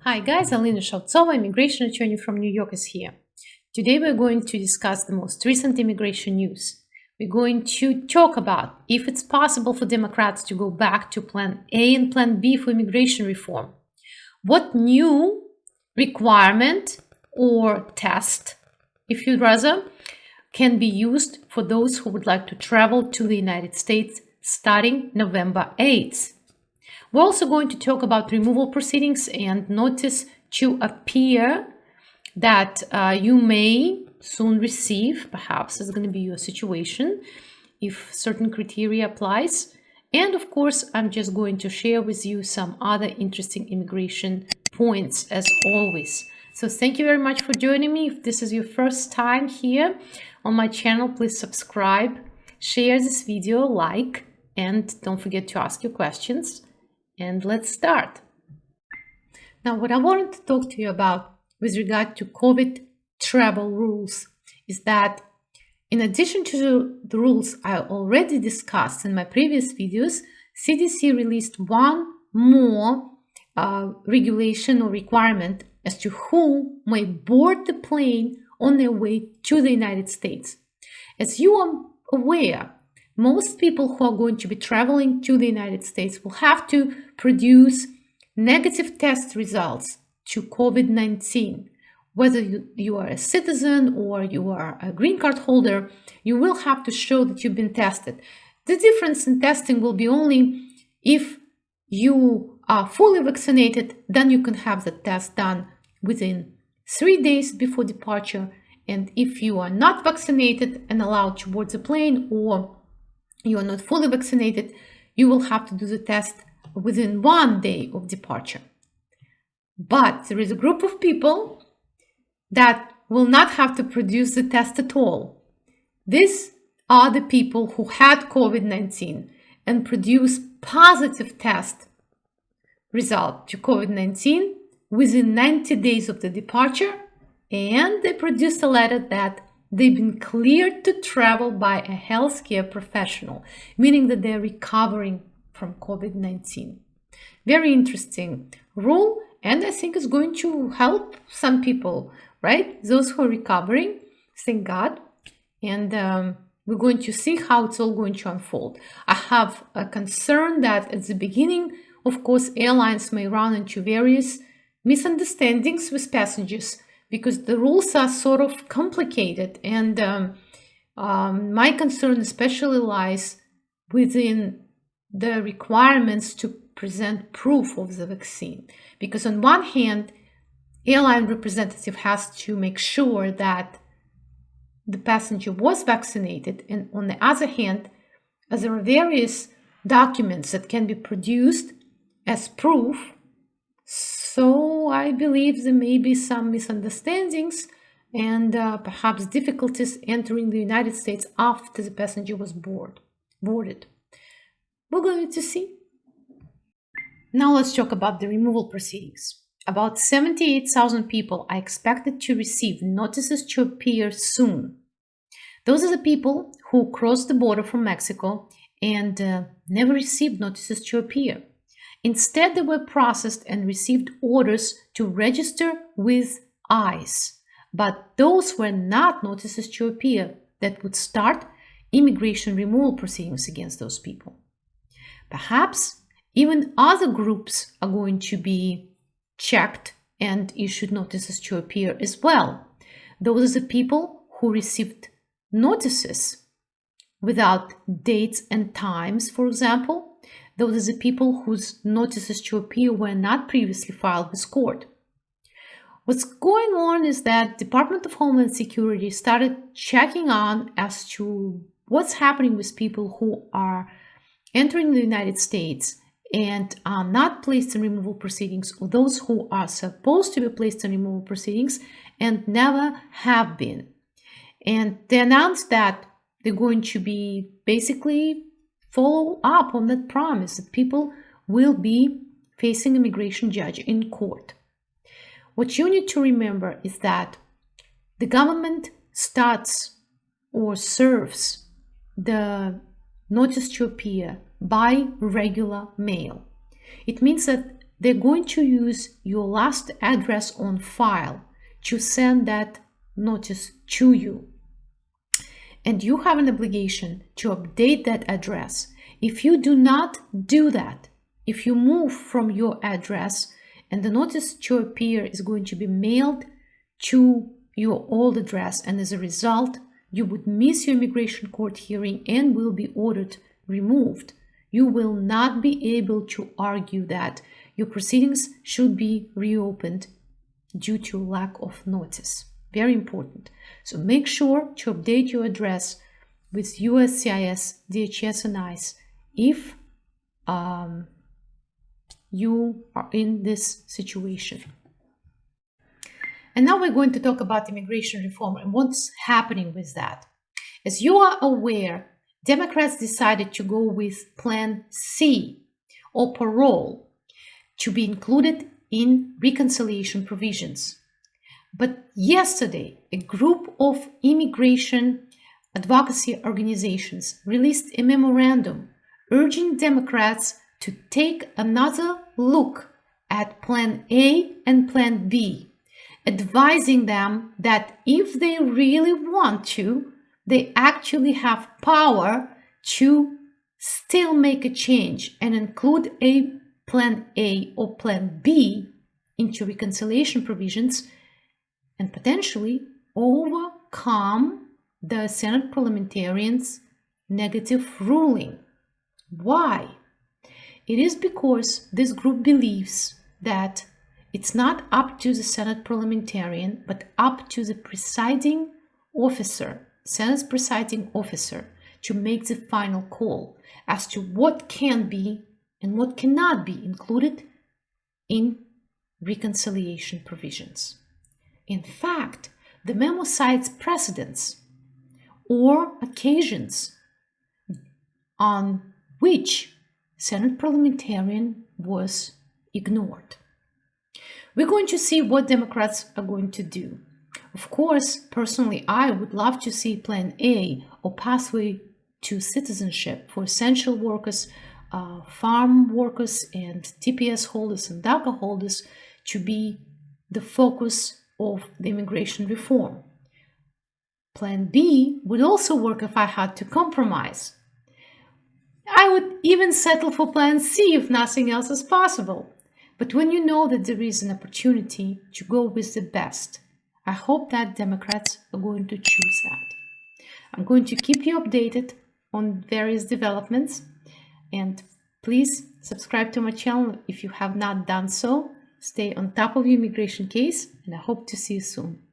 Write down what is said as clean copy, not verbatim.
Hi guys, Alena Shautsova, immigration attorney from New York, is here. Today we're going to discuss the most recent immigration news. We're going to talk about if it's possible for Democrats to go back to Plan A and Plan B for immigration reform. What new requirement or test, if you'd rather, can be used for those who would like to travel to the United States starting November 8th. We're also going to talk about removal proceedings and notice to appear that you may soon receive. Perhaps it's going to be your situation if certain criteria applies. And of course, I'm just going to share with you some other interesting immigration points as always. So thank you very much for joining me. If this is your first time here on my channel, please subscribe, share this video, like, and don't forget to ask your questions. And let's start. Now, what I wanted to talk to you about with regard to COVID travel rules is that in addition to the rules I already discussed in my previous videos, CDC released one more regulation or requirement as to who may board the plane on their way to the United States. As you are aware, most people who are going to be traveling to the United States will have to produce negative test results to COVID-19. Whether you are a citizen or you are a green card holder, you will have to show that you've been tested. The difference in testing will be only if you are fully vaccinated, then you can have the test done within 3 days before departure. And if you are not vaccinated and allowed to board the plane, or you are not fully vaccinated, you will have to do the test within 1 day of departure. But there is a group of people that will not have to produce the test at all. These are the people who had COVID-19 and produce positive test result to COVID-19 within 90 days of the departure, and they produced a letter that they've been cleared to travel by a healthcare professional, meaning that they're recovering from COVID-19. Very interesting rule, and I think it's going to help some people, right? Those who are recovering, thank God. And we're going to see how it's all going to unfold. I have a concern that at the beginning, of course, airlines may run into various misunderstandings with passengers, because the rules are sort of complicated, and my concern especially lies within the requirements to present proof of the vaccine. Because on one hand, airline representative has to make sure that the passenger was vaccinated, and on the other hand, there are various documents that can be produced as proof. So I believe there may be some misunderstandings and perhaps difficulties entering the United States after the passenger was boarded. We're going to see. Now let's talk about the removal proceedings. About 78,000 people are expected to receive notices to appear soon. Those are the people who crossed the border from Mexico and never received notices to appear. Instead, they were processed and received orders to register with ICE. But those were not notices to appear that would start immigration removal proceedings against those people. Perhaps even other groups are going to be checked and issued notices to appear as well. Those are the people who received notices without dates and times, for example. Those are the people whose notices to appear were not previously filed with court. What's going on is that Department of Homeland Security started checking on as to what's happening with people who are entering the United States and are not placed in removal proceedings, or those who are supposed to be placed in removal proceedings and never have been. And they announced that they're going to be basically follow up on that promise that people will be facing immigration judge in court. What you need to remember is that the government starts or serves the notice to appear by regular mail. It means that they're going to use your last address on file to send that notice to you. And you have an obligation to update that address. If you do not do that, if you move from your address and the notice to appear is going to be mailed to your old address, and as a result, you would miss your immigration court hearing and will be ordered removed, you will not be able to argue that your proceedings should be reopened due to lack of notice. Very important. So make sure to update your address with USCIS, DHS, and ICE if you are in this situation. And now we're going to talk about immigration reform and what's happening with that. As you are aware, Democrats decided to go with Plan C, or parole, to be included in reconciliation provisions. But yesterday, a group of immigration advocacy organizations released a memorandum urging Democrats to take another look at Plan A and Plan B, advising them that if they really want to, they actually have power to still make a change and include a Plan A or Plan B into reconciliation provisions and potentially overcome the Senate parliamentarians' negative ruling. Why? It is because this group believes that it's not up to the Senate parliamentarian, but up to the presiding officer, Senate's presiding officer, to make the final call as to what can be and what cannot be included in reconciliation provisions. In fact, the memo cites precedents or occasions on which Senate parliamentarian was ignored. We're going to see what Democrats are going to do. Of course, personally, I would love to see Plan A, or pathway to citizenship for essential workers, farm workers, and TPS holders and DACA holders to be the focus of the immigration reform. Plan B would also work if I had to compromise. I would even settle for Plan C if nothing else is possible. But when you know that there is an opportunity to go with the best, I hope that Democrats are going to choose that. I'm going to keep you updated on various developments, and please subscribe to my channel if you have not done so. Stay on top of your immigration case, and I hope to see you soon.